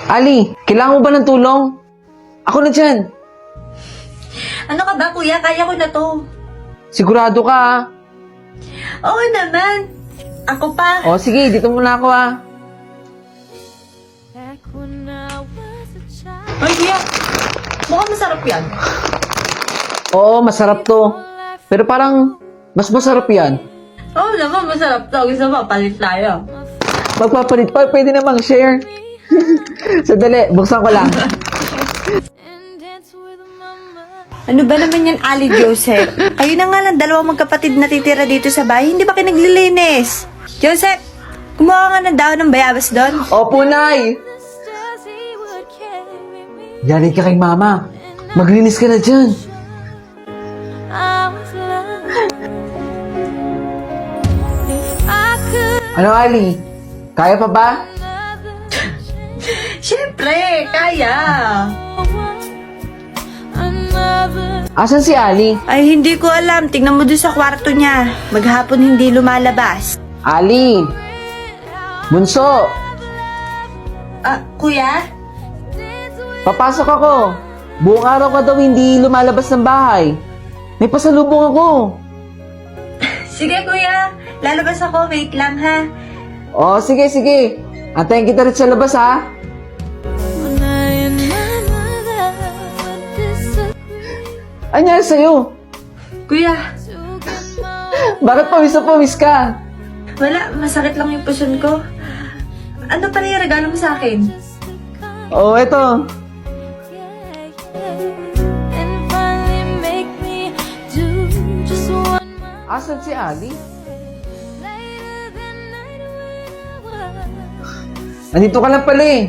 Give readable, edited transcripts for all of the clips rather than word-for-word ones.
Ali, kailangan mo ba ng tulong? Ako na dyan. Ano ka ba, kuya? Kaya ko na to. Sigurado ka, ha? Oo naman. Ako pa. O, sige, dito muna ako, ha? Ay, kuya. Mukhang masarap yan. Oo, masarap to. Pero parang, mas masarap yan. Oo naman, masarap to. Gusto mo, palit tayo. Magpapalit pa, pwede namang share. Sandali, buksan ko lang. Ano ba naman yan, Ali Joseph? Kayo na nga lang, dalawang magkapatid na titira dito sa bahay. Hindi ba kayo naglilinis? Joseph, kumuha nga ng daon ng bayabas doon. Opo, Nay! Yari ka kay Mama. Maglinis ka na dyan. Ano, Ali? Kaya pa ba? Siyempre, kaya. Asan si Ali? Ay, hindi ko alam. Tingnan mo doon sa kwarto niya. Maghapon hindi lumalabas. Ali! Bunso! Kuya? Papasok ako. Buong araw ka daw hindi lumalabas ng bahay. May pasalubong ako. Sige, kuya. Lalabas ako. Wait lang, ha? O, sige, sige. Antayin kita rin sa labas, ha? Anyari sa'yo? Kuya, Bakit pawis na pawis ka? wala. Masakit lang yung puson ko. Ano pala yung regalo mo sa akin? O, eto. Asan si Ali? Nandito ka lang pala eh.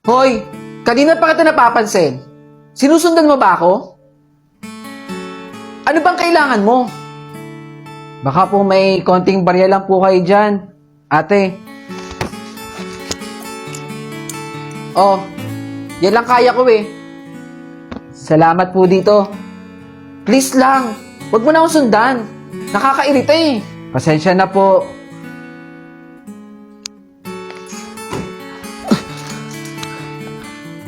Hoy, kanina pa kita napapansin. Sinusundan mo ba ako? Ano bang kailangan mo? Baka po may konting barya lang po kayo dyan. Ate. Oh, yan lang kaya ko eh. Salamat po dito. Please lang, huwag mo na akong sundan. Nakakairita eh. Pasensya na po.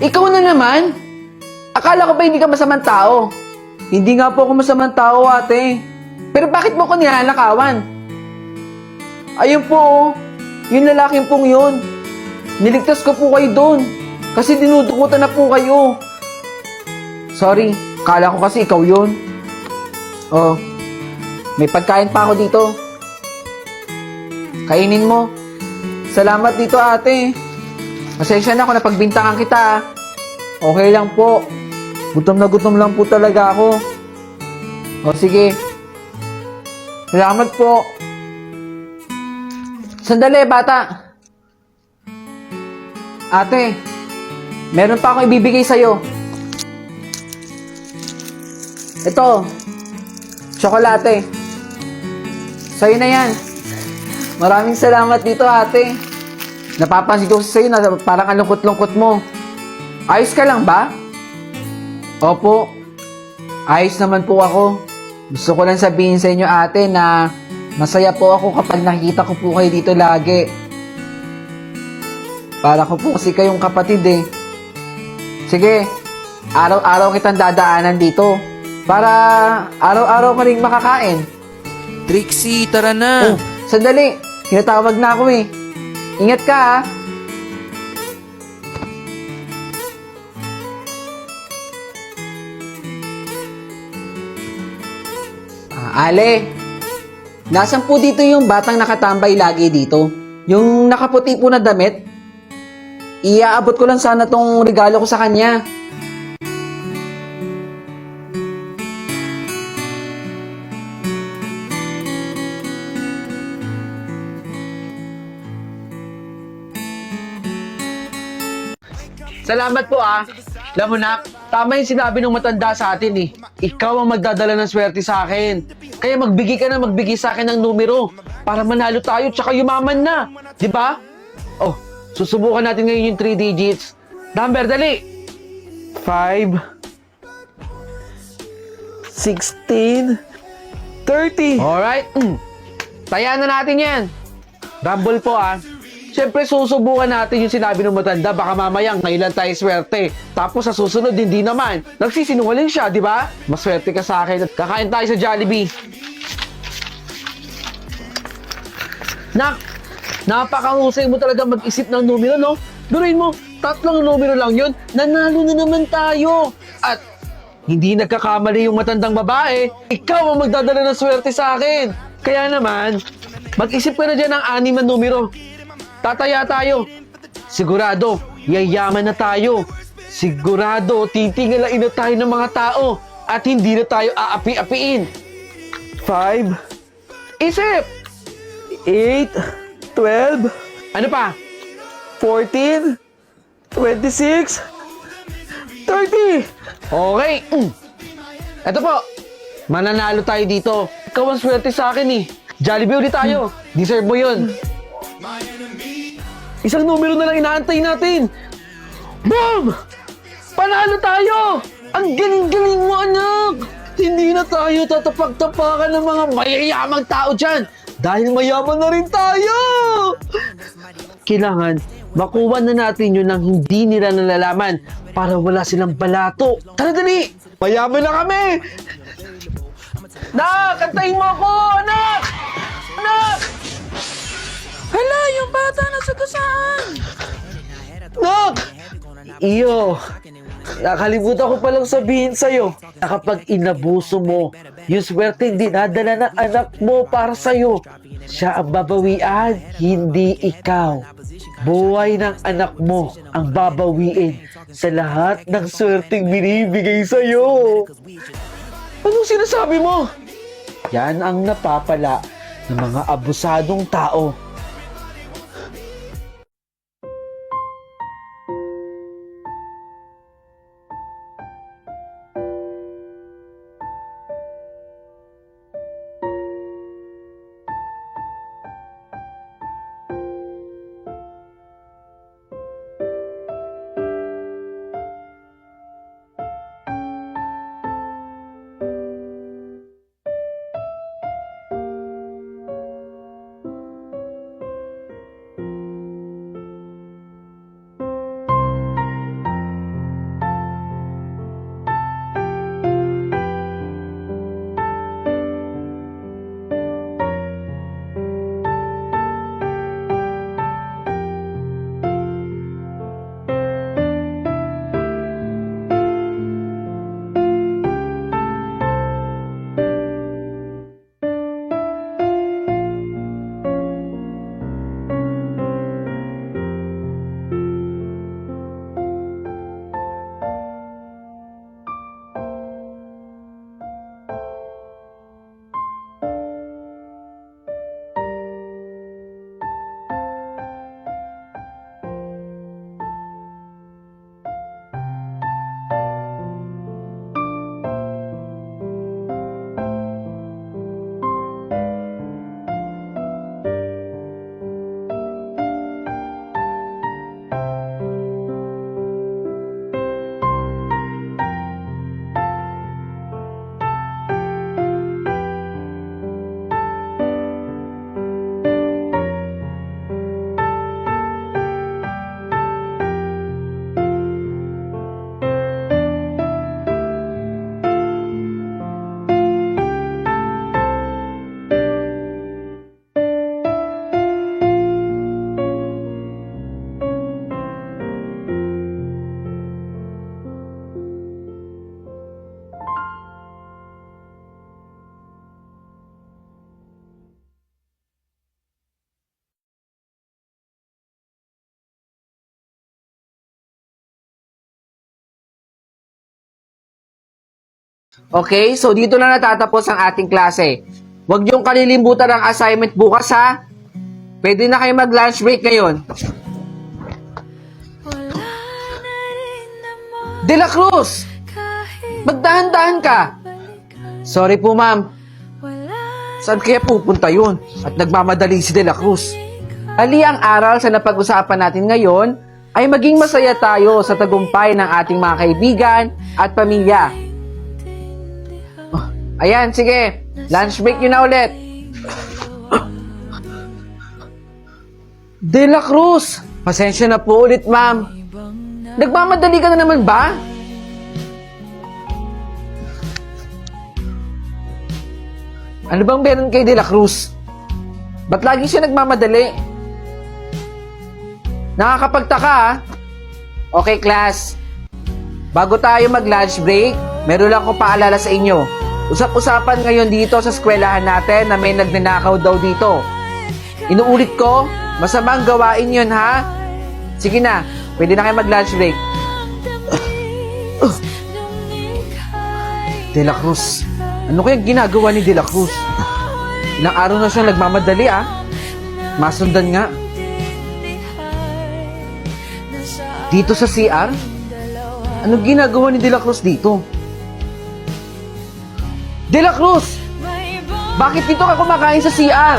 Ikaw na naman. Akala ko ba hindi ka masamang tao? Hindi nga po ako masamang tao, ate. Pero bakit mo ko nilalakawan? Ayun po, oh. Yung lalaking pong yun. Niligtas ko po kayo doon. Kasi dinudukutan na po kayo. Sorry, kala ko kasi ikaw yun. Oh, may pagkain pa ako dito. Kainin mo. Salamat dito, ate. Pasensya na kung napagbintangan kita. Okay lang po. Gutom na gutom lang po talaga ako. O sige. Salamat po. Sandali, bata. Ate, meron pa akong ibibigay sa'yo. Ito, tsokolate. Sa'yo na yan. Maraming salamat dito, ate. Napapansin ko sa'yo na parang ang lungkot-lungkot mo. Ayos ka lang ba? Opo. Ayos naman po ako. Gusto ko lang sabihin sa inyo, ate, na masaya po ako kapag nakikita ko po kayo dito lagi. Para ko po kasi kayong kapatid eh. Sige, araw-araw kitang dadaanan dito. Para araw-araw ka rin makakain. Trixie, tara na. Oh, sandali. Tinatawag na ako eh. Ingat ka ha. Ale, nasan po dito yung batang nakatambay lagi dito? Yung nakaputi po na damit? Iaabot ko lang sana tong regalo ko sa kanya. Salamat po ah. Alam mo na, tama yung sinabi ng matanda sa atin eh. Ikaw ang magdadala ng swerte sa akin. Kaya magbigay ka na magbigay sa akin ng numero para manalo tayo tsaka yumaman na. Di ba? Oh, Susubukan natin ngayon yung 3 digits. Number, dali! 5, 16, 30. Alright. Taya na natin yan. Rumble po Siyempre susubukan natin yung sinabi ng matanda. Baka mamaya ngayon tayo swerte. Tapos sa susunod, hindi naman. Nagsisinungaling siya, di ba? Maswerte ka sa akin. Kakain tayo sa Jollibee. Napakahusay mo talaga mag-isip ng numero, no? Duruin mo, 3 numero lang yun. Nanalo na naman tayo. At hindi nagkakamali yung matandang babae. Ikaw ang magdadala ng swerte sa akin. Kaya naman, mag-isip ka na dyan ng 6 na numero. Tataya tayo. Sigurado, yayaman na tayo. Sigurado, titingalain na tayo ng mga tao. At hindi na tayo aapi-apiin. 5. Isip! 8, 12. Ano pa? 14, 26, 30. Okay. Eto po. Mananalo tayo dito. Ikaw ang swerte sa akin Jollibee ulit tayo. Deserve mo yun. Isang numero na lang inaantay natin. Boom! Panalo tayo! Ang galing-galing mo, anak! Hindi na tayo tatapag-tapakan ng mga mayayamang tao dyan. Dahil mayaman na rin tayo! Kailangan makuha na natin yun nang hindi nila nalalaman para wala silang balato. Tara, dali! Mayaman na kami! Nak! Kantahin mo ako! Anak! Anak! Hala, yung bata na sa kusaan. Nak! Iyo, nakalimutan ko palang sabihin sa'yo na kapag inabuso mo, yung swerte dinadala ng anak mo para sa'yo. Siya ang babawian, hindi ikaw. Buhay ng anak mo ang babawiin sa lahat ng swerteng binibigay sa'yo. Anong sinasabi mo? Yan ang napapala ng mga abusadong tao. Okay, so dito na natatapos ang ating klase. Huwag niyong kalilimutan ang assignment bukas, ha? Pwede na kayo mag-lunch break ngayon. De La Cruz! Magdahan-dahan ka! Sorry po, ma'am. Saan kaya pupunta yun? At nagmamadali si De La Cruz. Ali ang aral sa napag-usapan natin ngayon ay maging masaya tayo sa tagumpay ng ating mga kaibigan at pamilya. Oh, ayan, sige. Lunch break yun na ulit. De La Cruz! Pasensya na po ulit, ma'am. Nagmamadali ka na naman ba? Ano bang meron kay De La Cruz? Ba't lagi siya nagmamadali? Nakakapagtaka, ha? Okay, class. Bago tayo mag-lunch break, meron lang ko paalala sa inyo. Usap-usapan ngayon dito sa eskwelahan natin na may nagnanakaw daw dito. Inuulit ko, masamang gawain yun, ha? Sige na, pwede na kayo mag-lunch break. De La Cruz. Ano kaya ginagawa ni De La Cruz? Ilang araw na siyang nagmamadali, ah. Masundan nga. Dito sa CR? Ano ginagawa ni De La Cruz dito? De La Cruz! Bakit dito ka kumakain sa CR?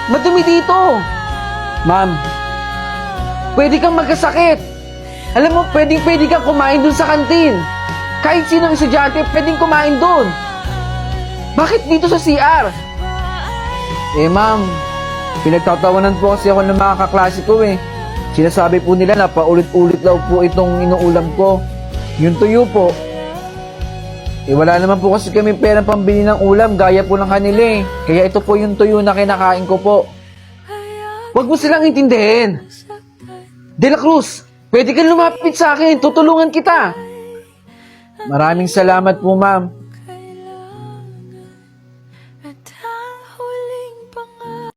Madumi dito! Ma'am, pwede kang magkasakit. Alam mo, pwede kang kumain dun sa kantin. Kahit sinong estudyante, pwedeng kumain dun. Bakit dito sa CR? Eh ma'am, pinagtatawanan po kasi ako ng mga kaklase ko eh. Sinasabi po nila na paulit-ulit daw po itong inuulam ko. Yung tuyo po. Eh wala naman po kasi kami pera pambili ng ulam gaya po ng kanila eh. Kaya ito po yung tuyo na kinakain ko po. Huwag mo silang intindihin. De La Cruz, pwede kang lumapit sa akin. Tutulungan kita. Maraming salamat po, ma'am.